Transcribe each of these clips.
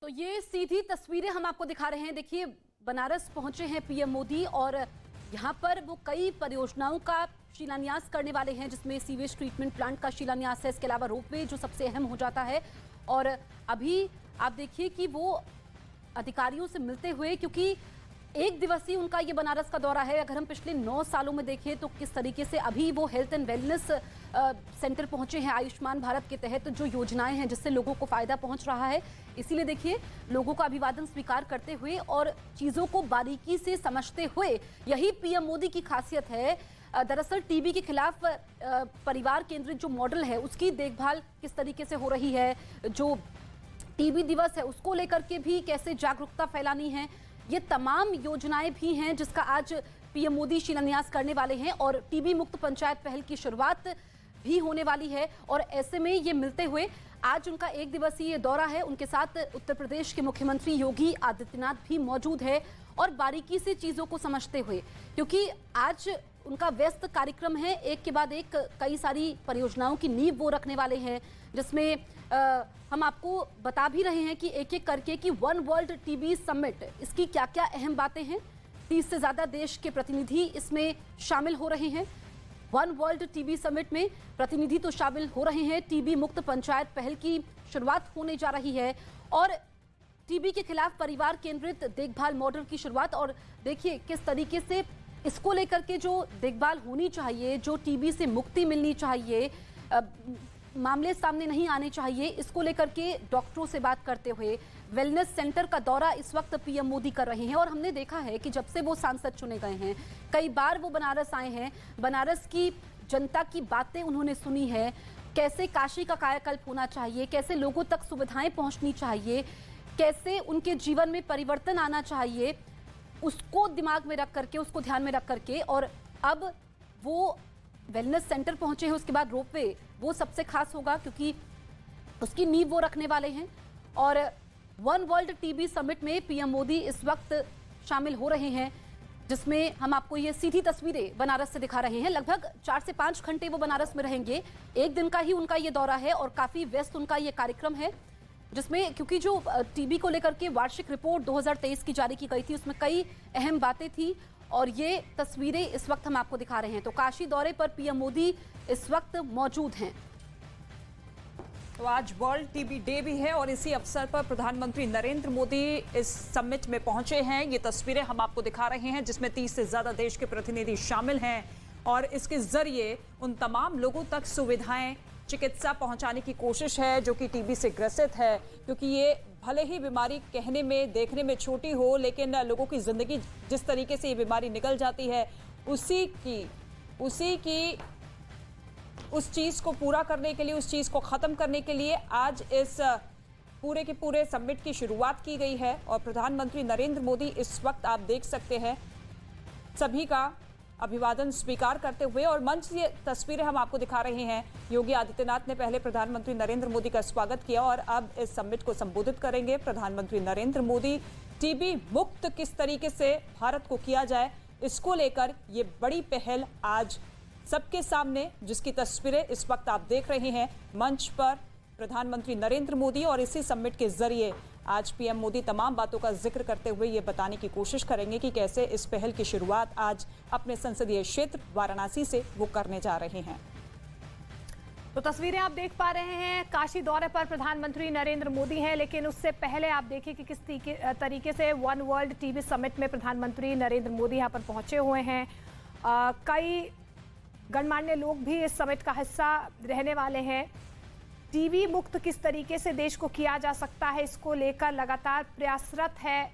तो ये सीधी तस्वीरें हम आपको दिखा रहे हैं। देखिए, बनारस पहुंचे हैं पीएम मोदी और यहाँ पर वो कई परियोजनाओं का शिलान्यास करने वाले हैं, जिसमें सीवेज ट्रीटमेंट प्लांट का शिलान्यास है। इसके अलावा रोपवे जो सबसे अहम हो जाता है। और अभी आप देखिए कि वो अधिकारियों से मिलते हुए, क्योंकि एक दिवसीय उनका ये बनारस का दौरा है। अगर हम पिछले 9 सालों में देखें तो किस तरीके से अभी वो हेल्थ एंड वेलनेस सेंटर पहुंचे हैं। आयुष्मान भारत के तहत जो योजनाएं हैं जिससे लोगों को फायदा पहुंच रहा है, इसीलिए देखिए लोगों का अभिवादन स्वीकार करते हुए और चीजों को बारीकी से समझते हुए, यही पीएम मोदी की खासियत है। दरअसल टीबी के खिलाफ परिवार केंद्रित जो मॉडल है उसकी देखभाल किस तरीके से हो रही है, जो टीबी दिवस है उसको लेकर के भी कैसे जागरूकता फैलानी है, ये तमाम योजनाएं भी हैं जिसका आज पीएम मोदी शिलान्यास करने वाले हैं। और टीबी मुक्त पंचायत पहल की शुरुआत भी होने वाली है। और ऐसे में ये मिलते हुए आज उनका एक दिवसीय दौरा है। उनके साथ उत्तर प्रदेश के मुख्यमंत्री योगी आदित्यनाथ भी मौजूद है और बारीकी से चीजों को समझते हुए, क्योंकि आज उनका व्यस्त कार्यक्रम है। एक के बाद एक कई सारी परियोजनाओं की नींव वो रखने वाले हैं, जिसमें हम आपको बता भी रहे हैं कि एक एक करके कि वन वर्ल्ड टीबी समिट, इसकी क्या क्या अहम बातें हैं। 30 से ज्यादा देश के प्रतिनिधि इसमें शामिल हो रहे हैं। वन वर्ल्ड टीबी समिट में प्रतिनिधि तो शामिल हो रहे हैं। टीबी मुक्त पंचायत पहल की शुरुआत होने जा रही है और टीबी के खिलाफ परिवार केंद्रित देखभाल मॉडल की शुरुआत। और देखिए किस तरीके से इसको लेकर के जो देखभाल होनी चाहिए, जो टीबी से मुक्ति मिलनी चाहिए, मामले सामने नहीं आने चाहिए, इसको लेकर के डॉक्टरों से बात करते हुए वेलनेस सेंटर का दौरा इस वक्त पीएम मोदी कर रहे हैं। और हमने देखा है कि जब से वो सांसद चुने गए हैं, कई बार वो बनारस आए हैं, बनारस की जनता की बातें उन्होंने सुनी है, कैसे काशी का कायाकल्प होना चाहिए, कैसे लोगों तक सुविधाएं पहुंचनी चाहिए, कैसे उनके जीवन में परिवर्तन आना चाहिए, उसको दिमाग में रख करके, उसको ध्यान में रख करके। और अब वो वेलनेस सेंटर पहुंचे हैं, उसके बाद रोपवे, वो सबसे खास होगा क्योंकि उसकी नींव वो रखने वाले हैं। और वन वर्ल्ड टीबी समिट में पीएम मोदी इस वक्त शामिल हो रहे हैं, जिसमें हम आपको ये सीधी तस्वीरें बनारस से दिखा रहे हैं। लगभग 4 से 5 घंटे वो बनारस में रहेंगे। एक दिन का ही उनका ये दौरा है और काफी व्यस्त उनका ये कार्यक्रम है, जिसमें क्योंकि जो टीबी को लेकर के वार्षिक रिपोर्ट 2023 की जारी की गई थी, उसमें कई अहम बातें थी और ये तस्वीरें इस वक्त हम आपको दिखा रहे हैं। तो काशी दौरे पर पीएम मोदी इस वक्त मौजूद हैं। तो आज वर्ल्ड टीबी डे भी है और इसी अवसर पर प्रधानमंत्री नरेंद्र मोदी इस समिट में पहुंचे हैं। ये तस्वीरें हम आपको दिखा रहे हैं जिसमें 30 से ज्यादा देश के प्रतिनिधि शामिल हैं और इसके जरिए उन तमाम लोगों तक सुविधाएं, चिकित्सा पहुंचाने की कोशिश है जो कि टीबी से ग्रसित है। क्योंकि ये भले ही बीमारी कहने में, देखने में छोटी हो, लेकिन लोगों की जिंदगी जिस तरीके से ये बीमारी निकल जाती है, उस चीज को पूरा करने के लिए, उस चीज को खत्म करने के लिए आज इस पूरे के पूरे समिट की शुरुआत की गई है। और प्रधानमंत्री नरेंद्र मोदी इस वक्त आप देख सकते हैं सभी का अभिवादन स्वीकार करते हुए, और मंच से तस्वीरें हम आपको दिखा रहे हैं। योगी आदित्यनाथ ने पहले प्रधानमंत्री नरेंद्र मोदी का स्वागत किया और अब इस समिट को संबोधित करेंगे प्रधानमंत्री नरेंद्र मोदी। टीबी मुक्त किस तरीके से भारत को किया जाए, इसको लेकर ये बड़ी पहल आज सबके सामने, जिसकी तस्वीरें इस वक्त आप देख रहे हैं मंच पर प्रधानमंत्री नरेंद्र मोदी। और इसी समिट के जरिए आज पीएम मोदी तमाम बातों का जिक्र करते हुए ये बताने की कोशिश करेंगे कि कैसे इस पहल की शुरुआत आज अपने संसदीय क्षेत्र वाराणसी से वो करने जा रहे हैं। तो तस्वीरें आप देख पा रहे हैं, काशी दौरे पर प्रधानमंत्री नरेंद्र मोदी हैं, लेकिन उससे पहले आप देखिए कि किस तरीके से वन वर्ल्ड टीबी समिट में प्रधानमंत्री नरेंद्र मोदी यहाँ पर पहुंचे हुए हैं। कई गणमान्य लोग भी इस समिट का हिस्सा रहने वाले हैं। टीबी मुक्त किस तरीके से देश को किया जा सकता है, इसको लेकर लगातार प्रयासरत है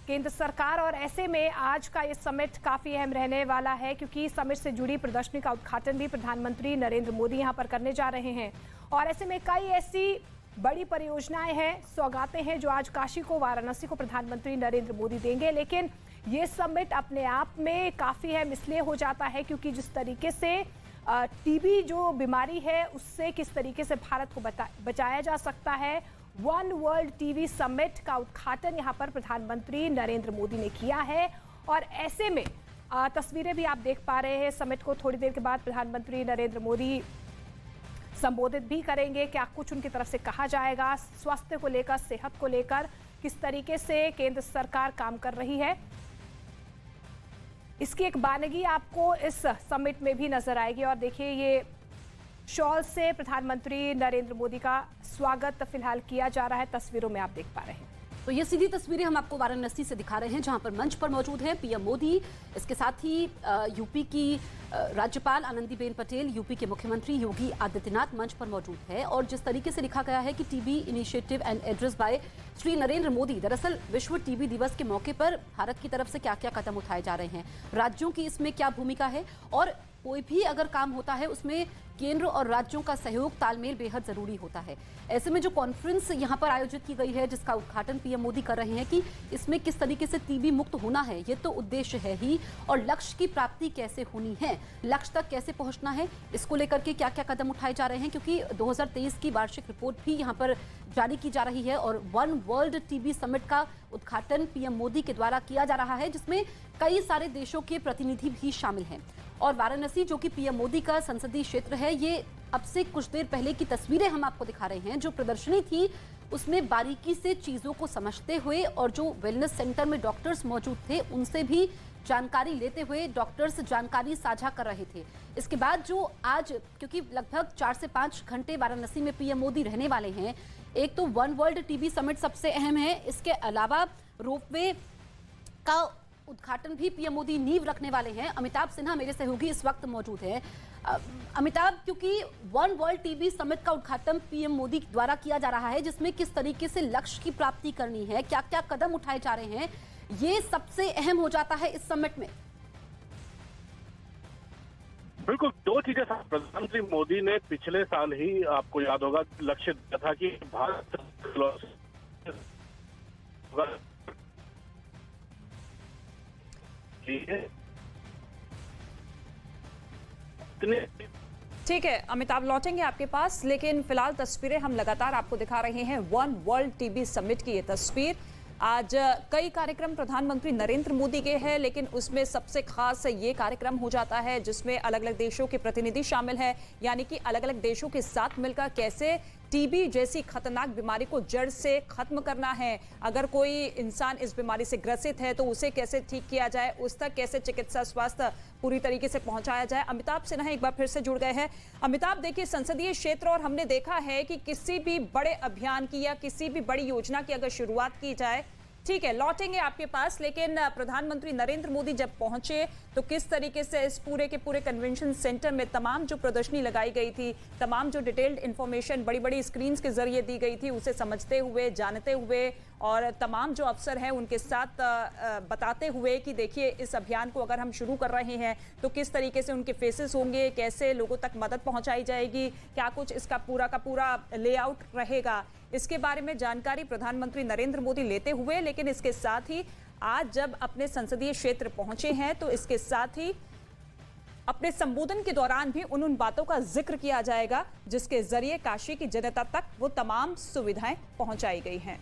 केंद्र सरकार। और ऐसे में आज का ये समिट काफ़ी अहम रहने वाला है, क्योंकि समिट से जुड़ी प्रदर्शनी का उद्घाटन भी प्रधानमंत्री नरेंद्र मोदी यहाँ पर करने जा रहे हैं। और ऐसे में कई ऐसी बड़ी परियोजनाएं हैं, सौगातें हैं जो आज काशी को, वाराणसी को प्रधानमंत्री नरेंद्र मोदी देंगे। लेकिन ये समिट अपने आप में काफ़ी अहम इसलिए हो जाता है क्योंकि जिस तरीके से टीबी जो बीमारी है उससे किस तरीके से भारत को बचाया जा सकता है, वन वर्ल्ड टीबी समिट का उद्घाटन यहाँ पर प्रधानमंत्री नरेंद्र मोदी ने किया है। और ऐसे में तस्वीरें भी आप देख पा रहे हैं, समिट को थोड़ी देर के बाद प्रधानमंत्री नरेंद्र मोदी संबोधित भी करेंगे। क्या कुछ उनकी तरफ से कहा जाएगा, स्वास्थ्य को लेकर, सेहत को लेकर किस तरीके से केंद्र सरकार काम कर रही है, इसकी एक बानगी आपको इस समिट में भी नजर आएगी। और देखिए, ये शॉल से प्रधानमंत्री नरेंद्र मोदी का स्वागत फिलहाल किया जा रहा है, तस्वीरों में आप देख पा रहे हैं। तो ये सीधी तस्वीरें हम आपको वाराणसी से दिखा रहे हैं, जहां पर मंच पर मौजूद हैं पीएम मोदी, इसके साथ ही यूपी की राज्यपाल आनंदीबेन पटेल, यूपी के मुख्यमंत्री योगी आदित्यनाथ मंच पर मौजूद है। और जिस तरीके से लिखा गया है कि TB initiative and address by Shri Narendra Modi, दरअसल विश्व टीबी दिवस के मौके पर भारत की तरफ से क्या क्या कदम उठाए जा रहे हैं, राज्यों की इसमें क्या भूमिका है, और कोई भी अगर काम होता है उसमें केंद्र और राज्यों का सहयोग, तालमेल बेहद जरूरी होता है। ऐसे में जो कॉन्फ्रेंस यहां पर आयोजित की गई है, जिसका उद्घाटन पीएम मोदी कर रहे हैं, कि इसमें किस तरीके से टीबी मुक्त होना है, ये तो उद्देश्य है ही, और लक्ष्य की प्राप्ति कैसे होनी है, लक्ष्य तक कैसे पहुंचना है, इसको लेकर के क्या क्या कदम उठाए जा रहे हैं, क्योंकि 2023 की वार्षिक रिपोर्ट भी यहाँ पर जारी की जा रही है। और वन वर्ल्ड टीबी समिट का उद्घाटन पीएम मोदी के द्वारा किया जा रहा है, जिसमें कई सारे देशों के प्रतिनिधि भी शामिल हैं। और वाराणसी, जो कि पीएम मोदी का संसदीय क्षेत्र है, ये अब से कुछ देर पहले की तस्वीरें हम आपको दिखा रहे हैं। जो प्रदर्शनी थी उसमें बारीकी से चीजों को समझते हुए, और जो वेलनेस सेंटर में डॉक्टर्स मौजूद थे उनसे भी जानकारी लेते हुए डॉक्टर्स जानकारी साझा कर रहे थे। इसके बाद जो आज, क्योंकि लगभग 4 से 5 घंटे वाराणसी में पीएम मोदी रहने वाले हैं, एक तो वन वर्ल्ड टीबी समिट सबसे अहम है, इसके अलावा रोपवे का उद्घाटन भी पीएम मोदी नींव रखने वाले हैं। अमिताभ सिन्हा मेरे सहयोगी इस वक्त मौजूद हैं। अमिताभ, क्योंकि वन वर्ल्ड टीबी समिट का उद्घाटन पीएम मोदी द्वारा किया जा रहा है, जिसमें किस तरीके से लक्ष्य की प्राप्ति करनी है, क्या क्या कदम उठाए जा रहे हैं, ये सबसे अहम हो जाता है इस समिट में। बिल्कुल, दो चीजें। प्रधानमंत्री मोदी ने पिछले साल ही, आपको याद होगा, लक्ष्य दिया था कि भारत ठीक है अमिताभ, लौटेंगे आपके पास, लेकिन फिलहाल तस्वीरें हम लगातार आपको दिखा रहे हैं। वन वर्ल्ड टीबी समिट की ये तस्वीर। आज कई कार्यक्रम प्रधानमंत्री नरेंद्र मोदी के हैं, लेकिन उसमें सबसे खास ये कार्यक्रम हो जाता है जिसमें अलग अलग देशों के प्रतिनिधि शामिल हैं, यानी कि अलग अलग देशों के साथ मिलकर कैसे टीबी जैसी खतरनाक बीमारी को जड़ से खत्म करना है, अगर कोई इंसान इस बीमारी से ग्रसित है तो उसे कैसे ठीक किया जाए, उस तक कैसे चिकित्सा स्वास्थ्य पूरी तरीके से पहुंचाया जाए। अमिताभ सिन्हा एक बार फिर से जुड़ गए हैं। अमिताभ, देखिए, संसदीय क्षेत्र, और हमने देखा है कि किसी भी बड़े अभियान की या किसी भी बड़ी योजना की अगर शुरुआत की जाए, ठीक है, लौटेंगे आपके पास, लेकिन प्रधानमंत्री नरेंद्र मोदी जब पहुंचे तो किस तरीके से इस पूरे के पूरे कन्वेंशन सेंटर में तमाम जो प्रदर्शनी लगाई गई थी, तमाम जो डिटेल्ड इंफॉर्मेशन बड़ी बड़ी स्क्रीन्स के जरिए दी गई थी, उसे समझते हुए, जानते हुए, और तमाम जो अफसर हैं उनके साथ बताते हुए कि देखिए, इस अभियान को अगर हम शुरू कर रहे हैं तो किस तरीके से उनके फेसेस होंगे, कैसे लोगों तक मदद पहुंचाई जाएगी, क्या कुछ इसका पूरा का पूरा लेआउट रहेगा, इसके बारे में जानकारी प्रधानमंत्री नरेंद्र मोदी लेते हुए, लेकिन इसके साथ ही आज जब अपने संसदीय क्षेत्र पहुंचे हैं तो इसके साथ ही अपने संबोधन के दौरान भी उन बातों का जिक्र किया जाएगा जिसके जरिए काशी की जनता तक वो तमाम सुविधाएं पहुंचाई गई हैं।